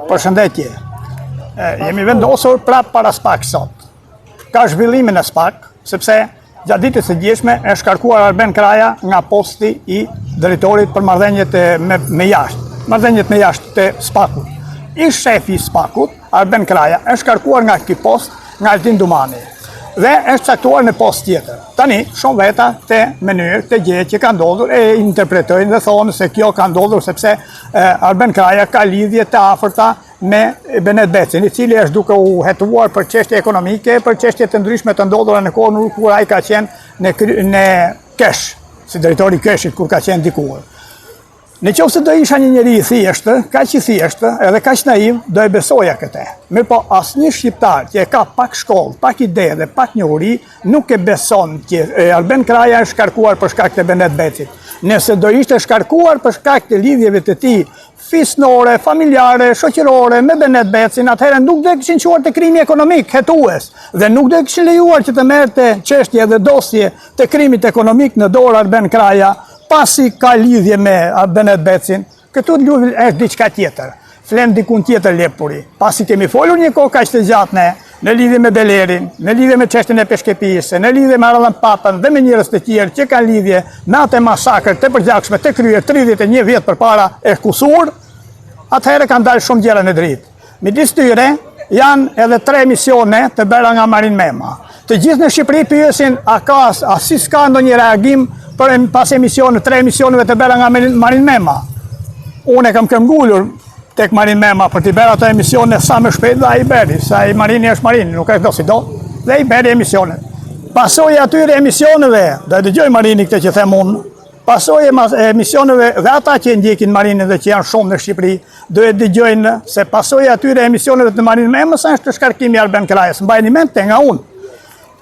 Përshëndetje. Jemi vendosur prap para SPAK sot. Ka zhvillimin e SPAK, sepse gjatë ditës së djeshme është shkarkuar Arben Kraja nga posti i drejtorit për marrëdhëniet me jashtë, marrëdhëniet me jashtë të SPAK-ut. Ish shefi i SPAK-ut, Arben Kraja, është shkarkuar nga ky post nga Altin Dumani dhe është caktuar në post tjetër. Tani, shumë veta të mënyrë, të gjë që ka ndodhur e interpretojnë dhe thonë se kjo ka ndodhur sepse Arben Kraja ka lidhje të afërta me Benet Becin, i cili është duke u hetuar për çështje ekonomike, për çështje të ndryshme të ndodhura në kohën kur ai ka qenë në Kesh, si drejtori i Keshit kur ka qenë dikur. Në qoftë se do isha një njeri i thjeshtë, kaq i thjeshtë, edhe kaq naiv, do e besoja këtë. Mirë po, asnjë shqiptar që e ka pak shkollë, pak ide dhe pak njohuri, nuk e beson që Arben Kraja është shkarkuar për shkak të Benet Becit. Nëse do ishte shkarkuar për shkak të lidhjeve të tij fisnore, familjare, shoqërore me Benet Becin, atëherë nuk do e kishin quar të krimi ekonomik hetues dhe nuk do e kishin lejuar që të merrte çështje dhe dosje të krimit ekonomik në dorë Arben Kraja, pasi ka lidhje me Benet Becin. Këtu është diçka tjetër. Flen dikun tjetër lepuri. Pasi kemi folur një kohë kaq të gjatë në lidhje me Belerin, në lidhje me çështjen e peshkepisë, në lidhje me Arallan Papën dhe me njerëz të tjerë që kanë lidhje me atë masakër të përgjakshme të kryer 31 vjet përpara e kusur, atëherë kanë dalë shumë gjëra në dritë. Midis tyre janë edhe 3 misione të bëra nga Marin Mema. Të gjithë në Shqipëri pyesin a si s'ka ndonjë reagim për pas 3 emisioneve të bëra nga Marin Mema. Unë kam këmbgulur tek Marin Mema për t'i bërë ato emisione sa më shpejt dhe a i beri, sa i Marini është Marini, nuk është do si do, dhe i beri emisione. Pasoj atyre emisioneve, dhe dëgjoj Marini këtë që them unë, pasoj emisioneve dhe ata që ndjekin Marinin dhe që janë shumë në Shqipëri, do e dëgjojnë se pasoj atyre emisioneve të Marin Mema sa është shkarkimi Arben Krajës, mbajni ment te nga unë.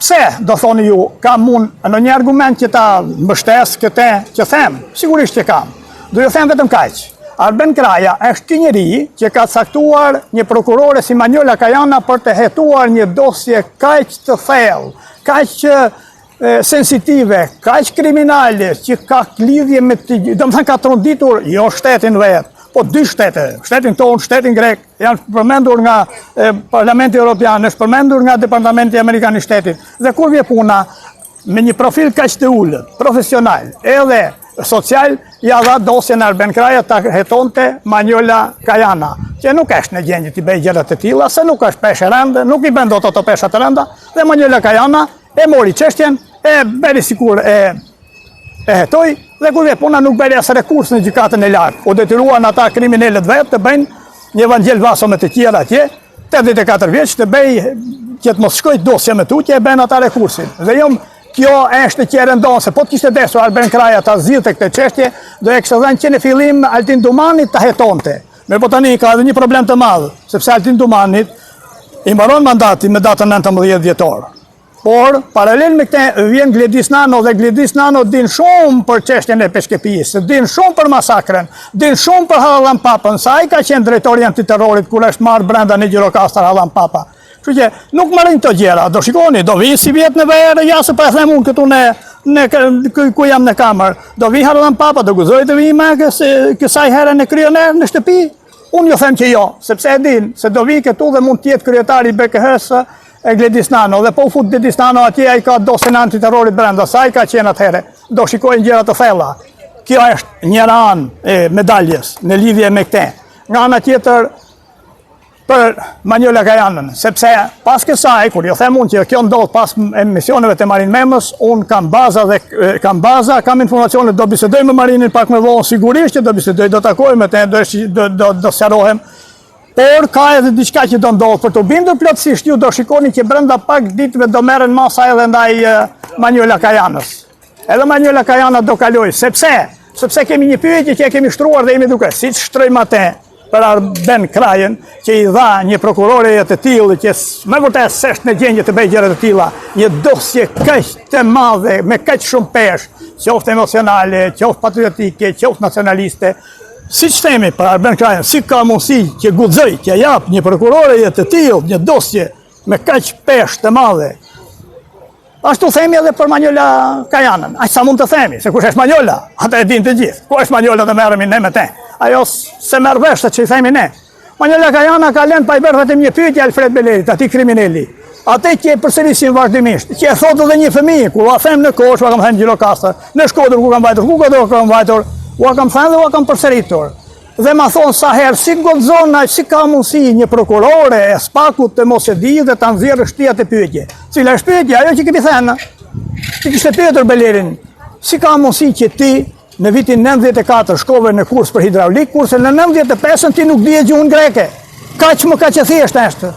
Pse, do thoni ju, kam unë në një argument që ta mbështes këtë që them, sigurisht që kam. Do ju them vetëm kaq. Arben Kraja është njeri që ka caktuar një prokurore si Manjola Kajana për të hetuar një dosje kaq të thellë, kaq sensitive, kaq kriminale, që ka lidhje me domethënë ka tronditur jo shtetin vetë, po 2 shtete, shtetin tonë, shtetin grek, janë përmendur nga Parlamenti Evropian, është përmendur nga Departamenti Amerikan i Shtetit. Dhe kur vje puna me një profil kaq të ulët, profesional, edhe social, ja dha dosjen Arben Kraja ta hetonte Manjola Kajana, që nuk është në gjendje të bëjë gjëra të tilla, se nuk është peshë rëndë, nuk i bën dot ato pesha të rënda, dhe Manjola Kajana e mori çështjen, e bëri sikur e hetoi, dhe kur vje puna nuk bëri as rekurs në gjykatën e lartë. U detyruan ata kriminalët vetë të bëjnë një Evangel Vaso me të tjerë atje, 84 vjeç të bëjë që të mos shkojë dosja me tu, që e bën ata rekursin. Dhe kjo është që e rëndon, se po të kishte desur Arben Kraja ta zgjidhte këtë çështje, do e kishte dhënë që në fillim Altin Dumanit ta hetonte. Mirë po tani ka edhe një problem të madh, sepse Altin Dumanit i mbaron mandati me datën 19 dhjetor. Por paralel me këtë vjen Gledis Nano dhe Gledis Nano din shumë për çështjen e peshkepisë, din shumë për masakrën, din shumë për Arallan Papën, sa ai ka qenë drejtori antiterrorit kur është marrë brenda në Gjirokastër Arallan Papa. Kështu që nuk marrin këto gjëra, do shikoni, do vi si vjet në verë, ja se po e them unë këtu ku jam në kamer, do vi Arallan Papa, do guzoj të vi me kësaj herë në kryener në shtëpi. Unë ju them që jo, sepse e din se do vi këtu dhe mund të jetë kryetari i BKH-s e Gledis Nano, dhe po fut Gledis Nano atje ai ka dosjen e antiterrorit brenda, sa ai ka qenë atëherë, do shikojnë gjëra të thella. Kjo është një anë e medaljes në lidhje me këtë. Nga ana tjetër për Manjola Kajanën, sepse pas kësaj, kur jo them unë që kjo ndodh pas emisioneve të Marin Memës, unë kam informacione, do bisedoj me Marinin pak më vonë, sigurisht që do bisedoj, do takoj me të, do sqarohem, por ka edhe diçka që do ndodh, për të bindur plotësisht ju do shikoni që brenda pak ditëve do merren masa edhe ndaj Manjola Kajanës. Edhe Manjola Kajana do kaloj, sepse kemi një pyetje që e kemi shtruar dhe jemi duke, siç shtrojmë atë për Arben Krajën, që i dha një prokurore të tillë që më vërtet s'është në gjendje të bëjë gjëra të tilla, një dosje kaq të madhe me kaq shumë peshë, qoftë emocionale, qoftë patriotike, qoftë nacionaliste. Siç themi për Arben Krajën, si ka mundësi që guxoj, që jap një prokurore të tillë një dosje me kaq peshë të madhe, Ashtu themi edhe për Manjola Kajanën. Aq sa mund të themi, se kush është Manjola, ata e din të gjithë. Ku është Manjola dhe merremi ne me te. Ajo se merr vesh që i themi ne. Manjola Kajana ka lënë pa i bërë vetëm një pyetje Alfred Belerit, atij kriminali. Atë që e përsërisin vazhdimisht, që e thotë edhe një fëmijë, kur ua them në Kosh, ua kam thënë Gjirokastër, në Shkodër ku kam vajtur, ku kam vajtur, ua kam thënë dhe ua kam përsëritur. Dhe ma thonë sa herë, si godzon, si ka mundësi një prokurore e Spakut të mos e di dhe ta nxjerrë shtija të pyetje. Cila është pyetja? Ajo që kemi thënë. Ti kishte pyetur Belerin, si ka mundësi që ti në vitin 94 shkove në kurs për hidraulik, kurse në 95 ti nuk dije gjuhën greke. Kaq më kaq e thjeshtë është.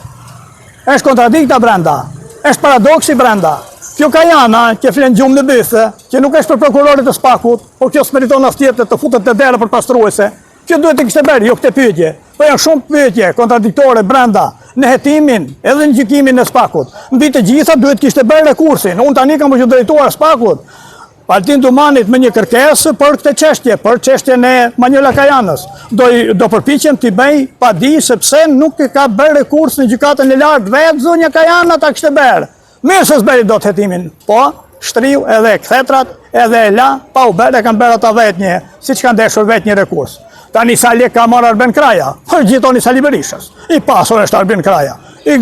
Është kontradikta brenda, është paradoksi brenda. Kjo Kajana, që flen gjumë në bythë, që nuk është për prokurorit të Spakut, por kjo s'meriton as tjetër të futet të dera për pastruese. Kjo duhet të kishte bërë, jo këtë pyetje. Po janë shumë pyetje kontradiktore brenda në hetimin, edhe në gjykimin e Spakut. Mbi të gjitha duhet kishte bërë rekursin. Unë tani kam qenë drejtuar Spakut. Altin Dumanit me një kërkesë për këtë çështje, për çështjen e Manjola Kajanës. Do përpiqem t'i bëj pa di sepse nuk e ka bërë rekurs në gjykatën e lartë, vetë zonja Kajana ta kishte bërë. Mirë se s'bëri dot hetimin. Po, shtriu edhe kthetrat, edhe la, pa u bërë, kanë bërë ata vetë një, siç kanë dashur vetë një rekurs. Tani sa lek ka marrë Arben Kraja, përgjithoni Sali Berishës. I pasur është Arben Kraja. I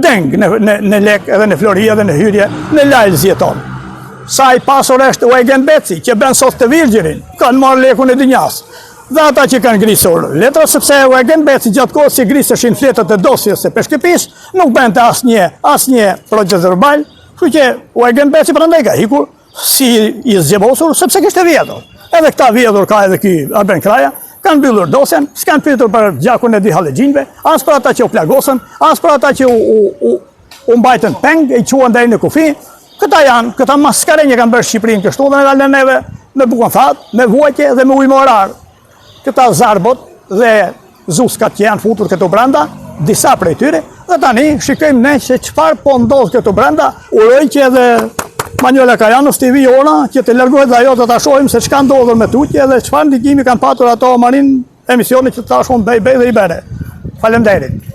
deng në lek edhe në Flori edhe në hyrje, në lajë zjeton. Sa i pasur është Eugen Beci, që ben sot të Virgjërin, kanë marrë lekun e dinjas. Dhe ata që kanë grisur letra, sepse Eugen Beci gjatë kohës që griseshin fletët e dosjes e peshkëpis, nuk bente asnjë proces verbal, kështu që Eugen Beci prandaj ka ikur si i zgjebosur, sepse kishte vjedhur. Edhe këta vjedhur ka edhe ky Arben Kraja, kanë mbyllur dosjen, s'kan pyetur për gjakun e dihallexhinëve, as për ata që u plagosën, as për ata që u mbajtën peng, i quan deri në kufi. Këta maskarenje kanë bërë Shqipërinë kështu dhe në dalën neve me bukën thatë, me vuajtje dhe me ujë morar. Këta zarbot dhe zuskat që janë futur këtu brenda, disa prej tyre, dhe tani shikojmë ne që çfarë po ndodh këtu brenda. Uroj që edhe Manjola Kajanës t'i vijë ora që të largohet dhe ajo të ta shohim se çka ndodhur me tutje dhe çfarë ndikimi kanë patur ato marin emisionit që tashun bej dhe i bere. Faleminderit.